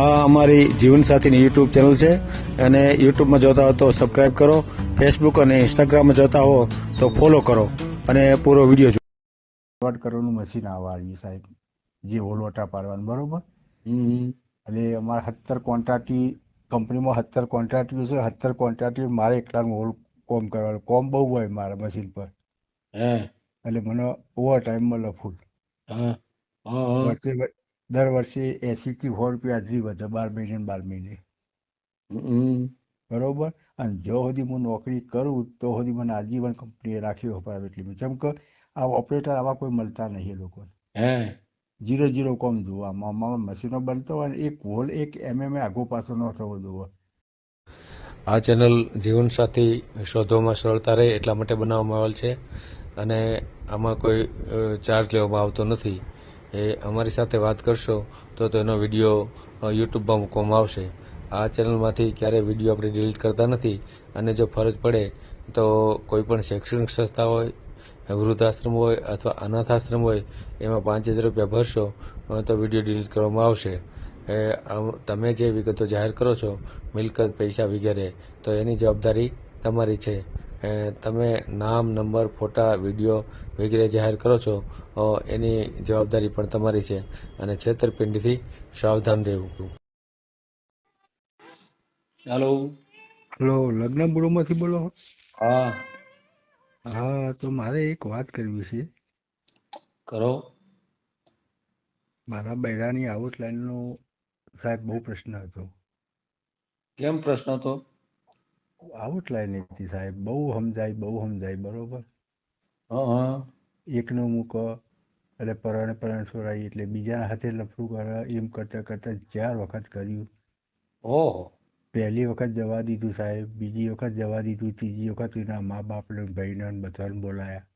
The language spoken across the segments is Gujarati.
આ અમારી જીવનસાથીની યુટ્યુબ ચેનલ છે અને યુટ્યુબમાં જોતા હો તો સબસ્ક્રાઇબ કરો, ફેસબુક અને ઇન્સ્ટાગ્રામમાં જોતા હો તો ફોલો કરો અને પૂરો વિડીયો જુઓ. કન્વર્ટ કરવાનું મશીન આવવા આવ્યું સાહેબ, જે ઓલોટા પાડવાનું બરોબર. એટલે અમારે 17 કોન્ટ્રાક્ટી કંપનીમાં 17 કોન્ટ્રાક્ટીઓ છે. 17 કોન્ટ્રાક્ટીઓ મારે એકલાનું હોલ કોમ કરવાનું. કોમ બહુ હોય મારા મશીન પર, એટલે મને ઓવર ટાઈમ મળે ફૂલ. વર્ષે દર વર્ષે 80 થી 100 રૂપિયા હાજરી વધે 12 મહિને ને 12 મહિને, બરોબર. અને જો સુધી હું નોકરી કરું તો સુધી મને આજીવન કંપનીએ રાખ્યો પ્રાઇવેટ લિમિટેડ. જેમ કે આ ઓપરેટર આવા કોઈ મળતા નહીં એ લોકો, 0 કોમ જોવામાં મશીનો બનતો હોય ને એક હોલ એક આગો પાછો ન થવો જોઈએ. આ ચેનલ જીવનસાથી શોધવામાં સરળતા રહે એટલા માટે બનાવવામાં આવેલ છે અને આમાં કોઈ ચાર્જ લેવામાં આવતો નથી. એ અમારી સાથે વાત કરશો તો તેનો વિડીયો યુટ્યુબમાં મૂકવામાં આવશે. આ ચેનલમાંથી ક્યારેય વિડીયો આપણે ડિલીટ કરતા નથી અને જો ફરજ પડે તો કોઈ પણ શૈક્ષણિક સંસ્થા હોય, વૃદ્ધાશ્રમ હોય અથવા અનાથાશ્રમ હોય એમાં 5000 રૂપિયા ભરશો તો વિડીયો ડિલીટ કરવામાં આવશે. તમે જે વિગતો જાહેર કરો છો, મિલકત, પૈસા વગેરે, તો એની જવાબદારી તમારી છે. તમે નામ, નંબર, ફોટા, વિડીયો વગેરે જાહેર કરો છો એની જવાબદારી પણ તમારી છે અને છેતરપિંડીથી સાવધાન રહેવું. હેલો. હલો, લગ્ન બ્યુરોમાંથી બોલો? હા, હા, તો મારે એક વાત કરવી છે. કરો. મારા બૈરાની આઉટલાઈનનો સાહેબ બહુ પ્રશ્ન હતો. કેમ પ્રશ્ન હતો? આઉટલાઈન હતી સાહેબ, બહુ સમજાય બરોબર. હા. એકનો મૂકો એટલે પરાણે છોડાય એટલે બીજાના હાથે લફડું કરે, એમ કરતા 4 વખત કર્યું. ઓહો. પહેલી વખત જવા દીધું સાહેબ, બીજી વખત જવા દીધું, ત્રીજી વખત એના મા બાપને, ભાઈને બધાને બોલાયા.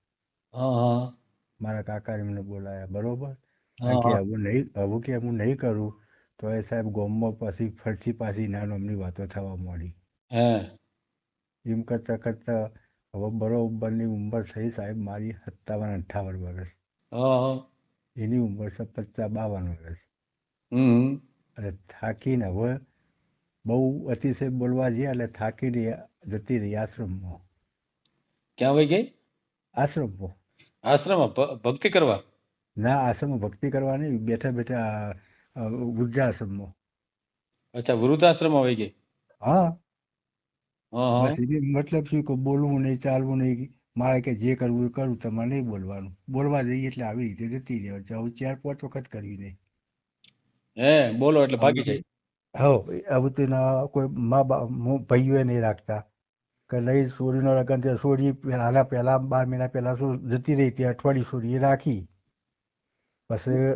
હા. મારા કાકા એમને બોલાયા બરોબર. કારણ કે હા. હું નહીં કરું તો એ સાહેબ ગામમાં પછી ફરતી પાછી નાની વાતો થવા માંડી. એમ કરતા હવે બરોબરની ઉંમર થઈ સાહેબ મારી 57-58 વર્ષ. એની ઉંમર છે 50-52 વર્ષ. અને થાકીને હવે બહુ અતિશય બોલવા ગયા એટલે થાકીને જતી રહી આશ્રમમાં. ક્યાં વહી ગઈ? આશ્રમમાં. આશ્રમમાં ભક્તિ કરવા? ના, આશ્રમમાં ભક્તિ કરવા નહીં, બેઠા બેઠા વૃદ્ધાશ્રમમાં. અચ્છા, વૃદ્ધાશ્રમમાં વહી ગઈ. હા, હા. બસ એને મતલબ શું કે બોલવું નહીં, ચાલવું નહીં, મારે કે જે કરવું એ કરું, તમારે નહીં બોલવાનું. બોલવા જઈએ એટલે આવી રીતે જતી રહેવા. આવું 4-5 વખત કરી નહીં. બોલો એટલે ભાગી જાય. હવે તેના કોઈ મા બાપ ભાઈઓ નહીં રાખતા કે નહીં, સોરીનો લગ્ન છે, સોરી પહેલા 12 મહિના પહેલા જતી રહી હતી, અઠવાડિયું સોરીએ રાખી. પછી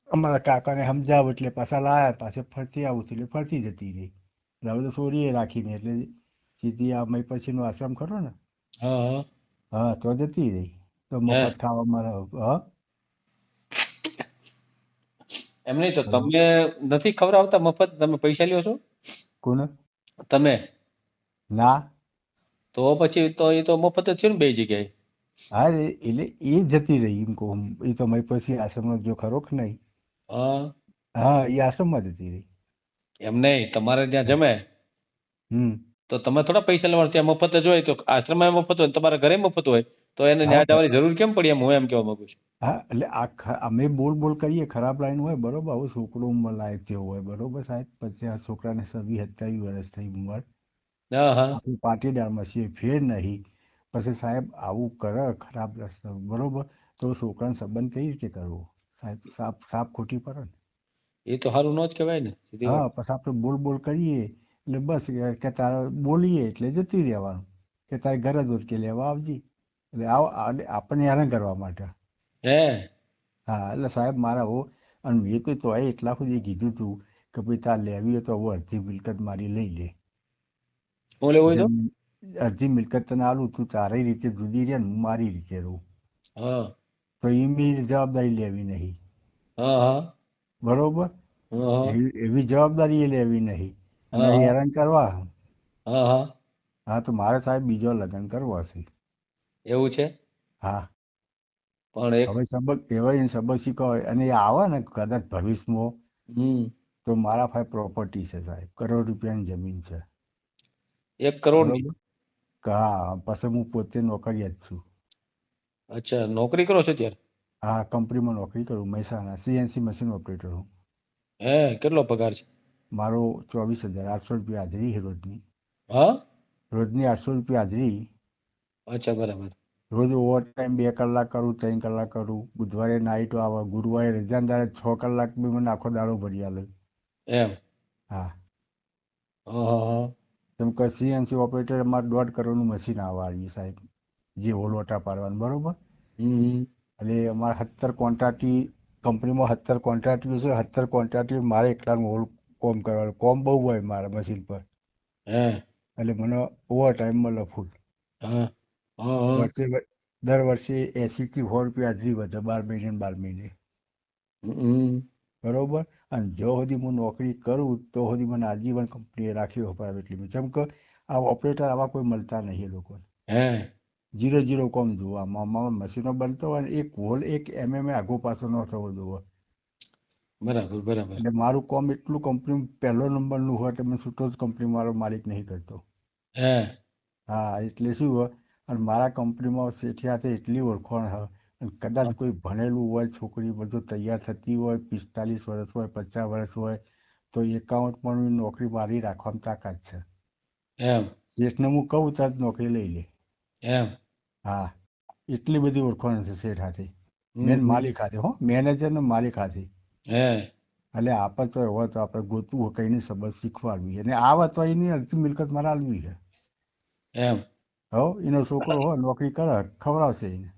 અમારા કાકાને સમજાવું એટલે પાછા લાયા, પાછળ ફરતી આવું એટલે ફરતી જતી રહી. એટલે હવે તો સોરીએ રાખીને એટલે સીધી આ મય પછીનો આશ્રમ ખરો ને, હા, તો જતી રહી. તો મફત ખાવામાં એમ નહીં તો તમે નથી ખવડાવતા મફત? તમે પૈસા લ્યો છો? કોને? તમે? ના. તો પછી તો એ તો મફત જ થયું ને બે જગ્યાએ. હા, એટલે એ જતી રહી એમ કહું. એ તો મય પછી આશ્રમનો જો ખરો કે નહીં. હા, એ આશ્રમમાં જતી રહી. એમ નહીં, તમારે ત્યાં જમે તો તમે થોડા પૈસા લેવાનું? ત્યાં મફત જ હોય તો આશ્રમમાં મફત હોય, તમારા ઘરે મફત હોય તો એને ન્યા જવાની જરૂર કેમ પડી? એમ હું એમ કહેવા માંગુ છું. હા, એટલે અમે બોલ કરીએ, ખરાબ લાઈન હોય બરોબર. હવે છોકરો ઉંમર લાયક થયો હોય બરોબર સાહેબ, પછી આ છોકરાને 27 વર્ષ થઈ ઉંમર, આપણે પાટીદારમાં છીએ, ફેર નહીં. પછી સાહેબ આવું કરે ખરાબ રસ્તા બરોબર, તો છોકરાનો સંબંધ કઈ રીતે કરવો સાહેબ? સાપ ખોટી પડે ને. એ તો સારું ન જ કહેવાય ને. હા, પછી આપણે બોલ કરીએ એટલે બસ કે તારે બોલીએ એટલે જતી રહેવાનું કે તારે ઘરે દૂધ કે લેવા આવજી. એટલે આપણને હેરાન કરવા માટે. હા, એટલે સાહેબ મારા અને મેં તો એટલા સુધી કીધું તું કે ભાઈ તાર લેવી હોય તો હવે અડધી મિલકત મારી લઈ લે. હું લેવું હોય તો? અડધી મિલકત તને આલું, તું તારી રીતે જુદી રહે ને હું મારી રીતે રહું. તો એમની જવાબદારી લેવી નહીં બરોબર. એવી જવાબદારી એ લેવી નહીં અને હેરાન કરવા. હા, તો મારે સાહેબ બીજો લગ્ન કરવા છે. એવું છે? હા, પણ એક હવે સબક શીખવા હોય અને એ આવે ને કદાચ ભવિષ્યમાં તો મારા પાસે પ્રોપર્ટી છે સાહેબ, કરોડ રૂપિયાની જમીન છે. 1 કરોડની? બરોબર. હા, પછી હું પોતે નોકરિયાત છું. અચ્છા, નોકરી કરો છો ત્યારે? હા, કંપનીમાં નોકરી કરું, મહેસાણા CNC મશીન ઓપરેટર હું. હે, કેટલો પગાર છે? મારો 24,800 રૂપિયા હાજરી છે રોજની. હા, રોજની 800 રૂપિયા હાજરી. અચ્છા, બરાબર. રોજ ઓવર ટાઈમ 2 કલાક કરું, 3 કલાક કરું. બુધવારે નાઇટો આવે, ગુરુવારે રજાના દાડે 6 કલાક બી મને આખો દાડો ભરી આલે. એમ? હા, હા, હા, હા. કેમ કે CNC ઓપરેટર અમારે 1.5 કરોડનું મશીન આવે સાહેબ, જે હોલોટા પાડવાનું, બરોબર. હમ. એટલે અમારે 17 કોન્ટ્રાક્ટી કંપનીમાં 17 કોન્ટ્રાક્ટીઓ છે. 17 કોન્ટ્રાક્ટીઓ મારે એકલાનું હોલ કોમ કરવાનું. કોમ બહુ હોય મારા મશીન પર, હે, એટલે મને ઓવર ટાઈમ મળે ફૂલ. હા, હા, હા. દર વર્ષે 80 થી 100 રૂપિયા હાજરી વધે, 12 મહિને ને 12 મહિને. હમ. બરોબર. અને જો સુધી હું નોકરી કરું તો સુધી મને આજીવન કંપનીએ રાખી હોય પ્રાઇવેટ લિમિટેડ. જેમ કે આ ઓપરેટર આવા કોઈ મળતા નહીં એ લોકો. હે, 0-0 કોમ જોવા. આમાં મશીનો બનતો હોય ને એક હોલ 1 mm આગો પાછો ન થવો જોઈએ. બરાબર, બરાબર. એટલે મારું કોમ એટલું કંપની પહેલો નંબરનું હોય એટલે મેં છૂટો જ કંપની મારો માલિક નહીં કરતો. હે, હા, એટલે શું હોય, અને મારા કંપનીમાં શેઠિયાથી એટલી ઓળખાણ હોય, અને કદાચ કોઈ ભણેલું હોય, છોકરી બધું તૈયાર થતી હોય, 45 વર્ષ હોય, 50 વર્ષ હોય, તો એકાઉન્ટમાં નોકરી મારી રાખવાની તાકાત છે. એમ? શેઠને હું કહું ત્યારે જ નોકરી લઈ લે. એમ? હા, એટલી બધી ઓળખાણ છે શેઠ હાથે. મેન હમ. માલિક હાથે, હો, મેનેજર ને માલિક હાથે. હે, એટલે આપણે તો હોય તો આપણે ગોતવું હોય, કઈને સબક શીખવાડવી, અને આવે તો એની અડધી મિલકત મારે આલવી છે. એમ? હો, એનો છોકરો હોય નોકરી કરે, ખવડાવશે એને.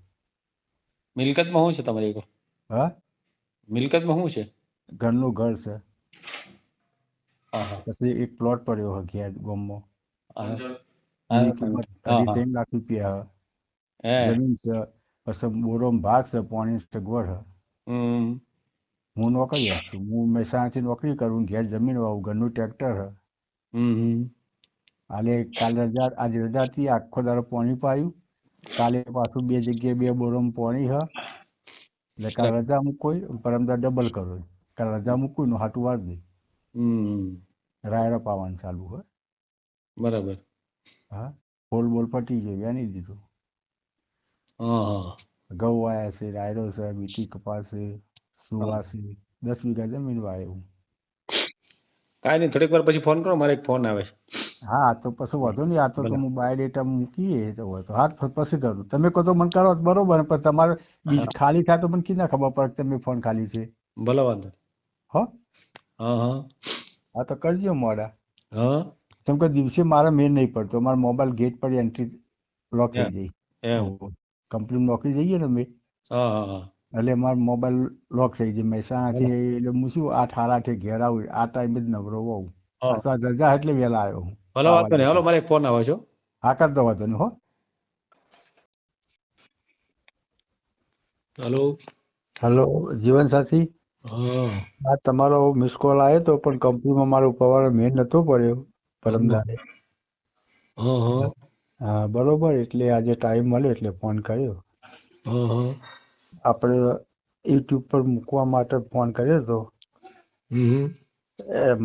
મિલકતમાં શું છે તમારી આગળ? હા, મિલકતમાં શું છે? ઘરનું ઘર છે. હા, હા, પછી એક પ્લોટ પડ્યો હોય ઘેર ગામમાં. હા, એની હા, કિંમત હા, 2.5-3 લાખ રૂપિયા હે, જમીન છે. પછી બોરોમાં ભાગ છે, પાણીની સગવડ છે. હમ. હું નોકરિયાત છું. હું મહેસાણાથી નોકરી કરું, ઘેર જમીન વાવું, ઘરનું ટ્રેક્ટર છે. હમ. હાલે કાલે રજા, આજે રજા હતી, આખો દાડો પાણી પાયું. કાલે પાછું 2 જગ્યાએ 2 બોરોમાં પાણી છે. એટલે કાલે બરાબર. રજા મૂકોય, પરમદા ડબલ કરો. કાલે રજા મૂકું ને હાટું વાર દે. હમ. રાયડો પાવાનું ચાલુ હોય. બરાબર. હા, ફોલ બોલ પટી ગયો, વેની દીધું. હા, હા. ઘઉં વાયા છે, રાયડો છે, બીટી કપાસ છે, સુવા છે. 10 વીઘા જમીન વાય હું. કાંઈ નહીં, થોડીક વાર પછી ફોન કરો, મારે એક ફોન આવે છે. હા, તો પછી વધુ નહીં. આ તો ભલે. હું બાયોડેટા મૂકીએ તો હોય તો હાથ પછી કરું. તમે કહો તો મને કરો તો બરોબર, પણ તમારે બીજ હા, ખાલી થાય તો મને કી ના ખબર પડે કે તમે ફોન ખાલી છે. ભલે, વાંધો નહીં. હો, હા, હા, હા, તો કરજો મોડા. હા, કેમ કે દિવસે મારે મેળ નહીં પડતો, મારો મોબાઈલ ગેટ પર એન્ટ્રી લોક થઈ એમ? જાય. એમ? કંપની નોકરી જઈએ ને મેં, હા, હા, હા. એટલે મારો મોબાઈલ લોક થઈ જાય. ભલે. મહેસાણાથી એટલે હું શું 8-8:30 ઘેર આવું, આ ટાઈમે જ નવરો હોઉં. હા, આ તો આ રજા એટલે વહેલા આવ્યો હું ભલે, 6 વાંધો નહીં. હાલો, વાગે. મારે એક ફોન આવે છે હો. હા, કરતો વાંધો નહીં. હો, હાલો. હલો, જીવનસાથી. હા, આ તમારો મિસ કોલ આવ્યો તો, પણ કંપનીમાં મારો પવારો મેળ નતો પડ્યો હા, પરમદાડે. હા, હા, હા, બરોબર. એટલે આજે ટાઈમ મળ્યો એટલે ફોન કર્યો. હા, હા. આપણે યુટ્યુબ પર મૂકવા માટે ફોન કર્યો હતો. હમ.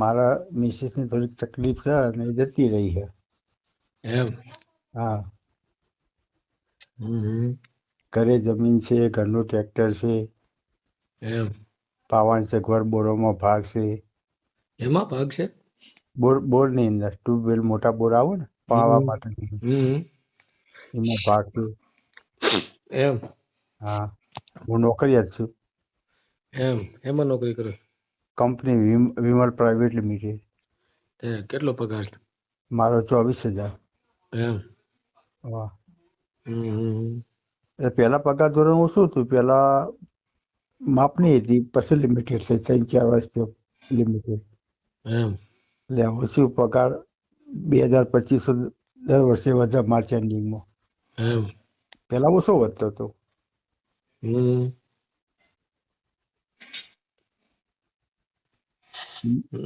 મારા મિસિસની થોડીક તકલીફ છે અને એ જતી રહી છે. એમ? હા, હમ. ઘરે જમીન છે, ઘરનું ટ્રેક્ટર છે, એમ? પાવાની સગવડ, બોરોમાં ભાગ છે. એમાં ભાગ છે? બોરની અંદર ટ્યુબવેલ મોટા બોર આવે ને પાવા હમ. માટે, હમ. એમાં ભાગ છે. એમ? હા, હું નોકરિયાત છું. એમ? એમાં નોકરી કરો? Company Vimal private limited. કેટલો પગાર છે? મારો 24,000. એમ? વાહ. હમ. એટલે પહેલા પગાર ધોરણ ઓછું હતું. પહેલા માપની હતી, પછી લિમિટેડ થઈ 3-4 વર્ષથી લિમિટેડ. એમ? એટલે ઓછું પગાર 2,000-2,500 દર વર્ષે વધે માર્ચ એન્ડિંગમાં. એમ? પહેલા ઓછો વધતો હતો. હમ.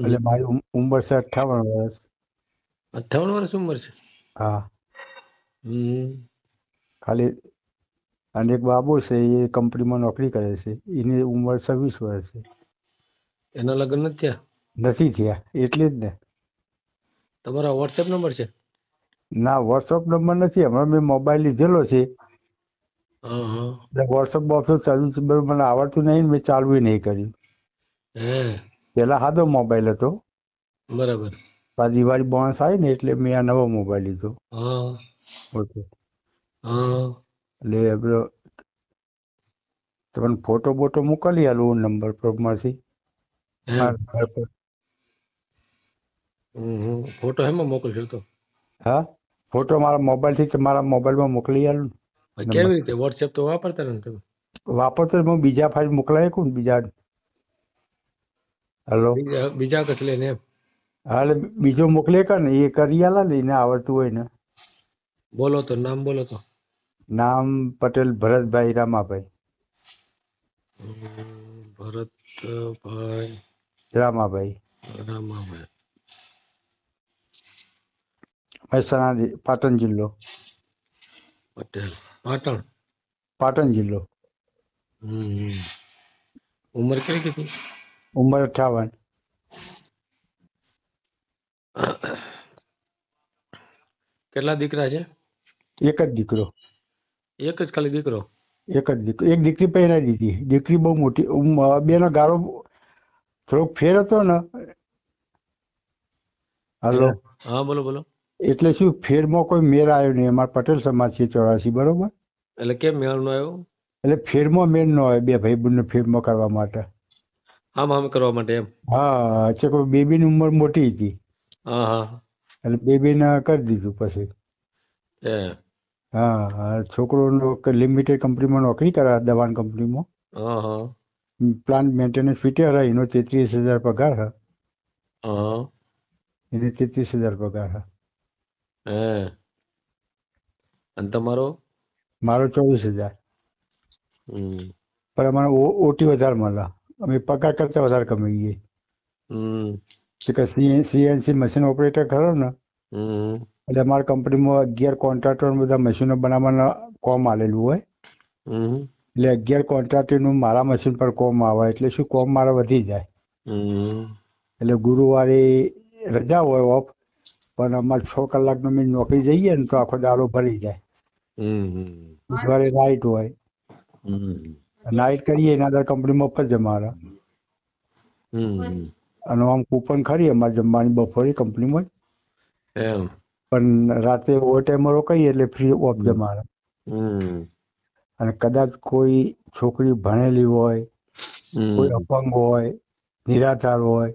એટલે મારી ઉંમર છે 58 વર્ષ. 58 વર્ષ ઉંમર છે? હા, હમ. ખાલી. અને એક બાબુ છે, એ કંપનીમાં નોકરી કરે છે. એની ઉંમર 26 વર્ષ છે. એના લગ્ન નથી થયા? નથી થયા એટલે જ ને. તમારો વોટ્સએપ નંબર છે? ના, વોટ્સઅપ નંબર નથી. હમણાં મેં મોબાઈલ લીધેલો છે. હા હા. વોટ્સઅપ બોટ્સઅપ ચાલુ છે બરોબર, મને આવડતું નહીં ને મેં ચાલુ નહીં કર્યું. હે પેલા સાદો મોબાઈલ હતો, બરાબર. આ દિવાળી બોનસ આવી ને એટલે મેં આ નવો મોબાઈલ લીધો. હા ઓકે, હા. એટલે આપણો તમને ફોટો બોટો મોકલી આલું નંબર પરમાંથી. એમ. મારા ઘર પર. ફોટો હેમાં મોકલશો તો? હા, ફોટો મારા મોબાઈલથી તમારા મોબાઈલમાં મોકલી આલું નંબર. કેવી રીતે? વોટ્સએપ તો વાપરતા નથી તમે? વાપરતો જ હું બીજા ફાઇલ મોકલાય કોણ બીજા. હલો, બીજા કસ લઈને એમ? હા, એટલે બીજો મોકલે કે ને એ કરી આલા ને એને આવડતું હોય ને. બોલો તો, નામ બોલો તો. નામ પટેલ ભરતભાઈ રામાભાઈ. ભરતભાઈ રામાભાઈ, રામાભાઈ. મહેસાણા પાટણ જિલ્લો. પટેલ, પાટણ. પાટણ જિલ્લો. ઉંમર કેટલી કીધી? ઉંમર 58. કેટલા દીકરા છે? એક જ દીકરો. એક જ ખાલી દીકરો? એક જ દીકરો. એક દીકરી પહેરાવી દીધી. દીકરી બહુ મોટી. બેનો ગાળો થોડોક ફેર હતો ને. હલો, હા બોલો બોલો. એટલે શું ફેરમાં કોઈ મેળ આવ્યો નહીં. અમારા પટેલ સમાજ છે 84, બરોબર. એટલે કેમ મેળ નો આવ્યો? એટલે ફેરમાં મેળ ન હોય બે ભાઈ બંને ફેરમાં કરવા માટે. આમ કરવા માટે એમ? હા, એટલે કોઈ બેબીની ઉંમર મોટી હતી હા હા. એટલે બેબીને કરી દીધું પછી. એ હા, છોકરો લિમિટેડ કંપનીમાં નોકરી કરે, દવાની કંપનીમાં. હા હા પ્લાન્ટ મેન્ટેનન્સ ફિટર હોય. એનો 33,000 પગાર છે. હા. એને 33,000 પગાર છે. હે અને તમારો? મારો 24,000. પણ અમારે ઓટી વધારે મળે. અમે પગાર કરતા વધારે કમાઈએ. સીએનસી મશીન ઓપરેટર ખરો ને, એટલે અમારી કંપનીમાં 11 કોન્ટ્રાક્ટર બધા મશીનો બનાવવાના કોમ આલેલું હોય. એટલે 11 કોન્ટ્રાક્ટરનું મારા મશીન પર કોમ આવે એટલે શું કોમ મારા વધી જાય. એટલે ગુરુવારે રજા હોય ઓફ, પણ અમારે 6 કલાકનો મેં નોકરી જઈએ ને તો આખો દાડો ભરી જાય. બુધવારે નાઇટ હોય. નાઇટ કરીએ એના અંદર કંપની મફત જમાડે. અને આમ કૂપન ખરી અમારે જમવાની બપોરે કંપનીમાં જ. એમ. પણ રાતે ઓવર ટાઈમ રોકાઈએ એટલે ફ્રી ઓફ જમાડે. અને કદાચ કોઈ છોકરી ભણેલી હોય, કોઈ અપંગ હોય, નિરાધાર હોય,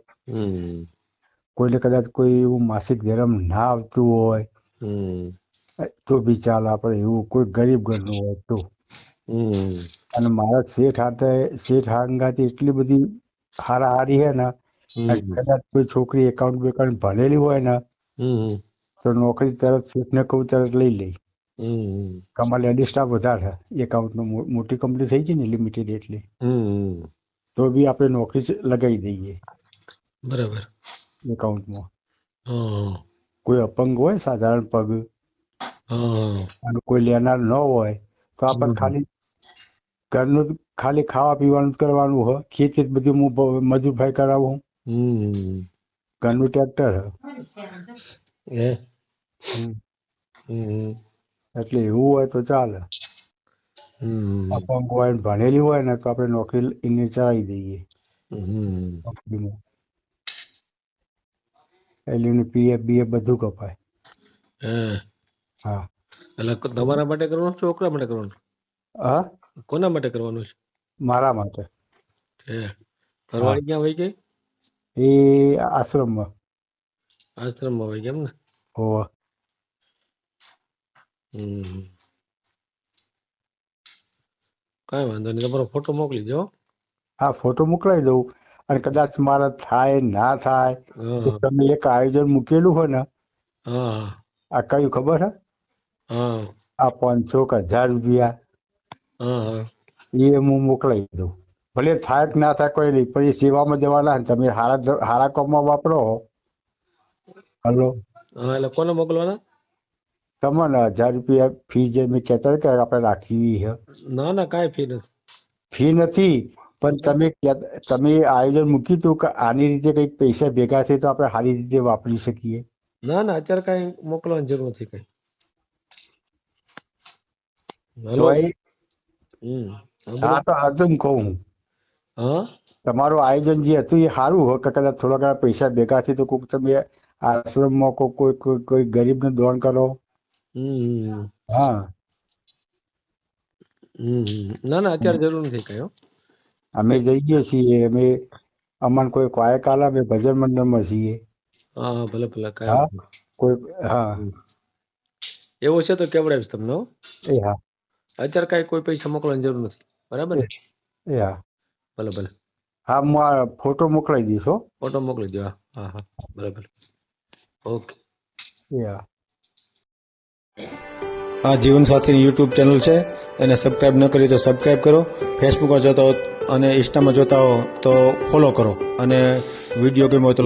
કોઈને કદાચ કોઈ એવું માસિક ધર્મ ના આવતું હોય તો બી ચાલે. આપણે એવું કોઈ ગરીબ ઘરનું હોય તો. અને મારા શેઠ હાંગાથી એટલી બધી હારાહારી હે ને, કદાચ કોઈ છોકરી એકાઉન્ટ બેકાઉન્ટ ભણેલી હોય ને તો નોકરી તરત શેઠને કહું તરત લઈ લે. અમારે લેડીઝ સ્ટાફ વધારે છે. એકાઉન્ટનો મોટી કંપની થઈ ગઈ ને લિમિટેડ એટલે તો બી આપણે નોકરી લગાવી દઈએ બરાબર. એકાઉન્ટમાં. કોઈ અપંગ હોય સાધારણ પગ અને કોઈ લેનાર ન હોય તો આપણે ખાલી ઘરનું ખાલી ખાવા પીવાનું જ કરવાનું હોય. ખેતી બધું હું મજૂરભાઈ કરાવું. ઘરનું ટ્રેક્ટર એટલે એવું હોય તો ચાલે. અપંગ હોય ભણેલી હોય ને તો આપણે નોકરી એને ચલાવી દઈએ કંપનીમાં. એટલે એનું પીએફ બીએફ બધું કપાય. હા. એટલે તમારા માટે કરવાનું છોકરા માટે કરવાનું? હા, કોના માટે કરવાનું છે? મારા માટે. ઘરવાળી ક્યાં વહી ગઈ? એ આશ્રમમાં. આશ્રમમાં વહી ગઈ એમ ને? હોવે. કાંઈ વાંધો નહીં. તમારો ફોટો મોકલી દો. હા, ફોટો મોકલાવી દઉં. અને કદાચ મારા થાય ના થાય તો તમે એક આયોજન મૂકેલું હોય ને, આ કયું ખબર હે? આ 500 કે 1000 રૂપિયા એ હું મોકલાવી દઉં. ભલે થાય કે ના થાય કોઈ નહીં, પણ એ સેવામાં જવાના. તમે હારા કામમાં વાપરો. હલો, એટલે કોને મોકલવાના? તમને 1000 રૂપિયા ફી જે મેં કહેતા કે આપણે રાખી છે. ના ના, કાંઈ ફી નથી. ફી નથી, પણ તમે આયોજન મૂક્યું હતું કે આની રીતે કંઈક પૈસા ભેગા થાય તો આપણે સારી રીતે વાપરી શકીએ. ના ના અત્યારે કાંઈ મોકલવાની જરૂર નથી કઈ. તો હલો. એ હા તો આ તો હું કહું હું હા તમારું આયોજન જે હતું એ સારું હોય કે કદાચ થોડા ઘણા પૈસા ભેગા થાય તો કોઈક તમે આશ્રમમાં કોઈ ગરીબને દાન કરો. હમ હા ના ના અત્યારે જરૂર નથી કઈ હો. અમે જઈએ છીએ અમને કોઈ કાયક આલે અમે ભજન મંડળમાં છીએ. હા હા ભલે ભલે કાંઈ હા વાંધો નહીં. કોઈ હા એવું છે તો કેવડાવીશ તમને હો. એ હા અત્યારે કાંઈ કોઈ પૈસા મોકલવાની જરૂર નથી બરાબર ને. એ હા ભલે ભલે હા હું આ ફોટો મોકલાવી દઈશ હો. ફોટો મોકલી દો. હા હા ભલે ભલે ઓકે. એ હા આ જીવનસાથીની યુટ્યુબ ચેનલ છે એને સબસ્ક્રાઇબ ન કરી તો સબસ્ક્રાઇબ કરો. ફેસબુકમાં જોતા હો અને ઇન્સ્ટામાં જોતા હો તો ફોલો કરો અને વિડીયો ગમ્યો હોય તો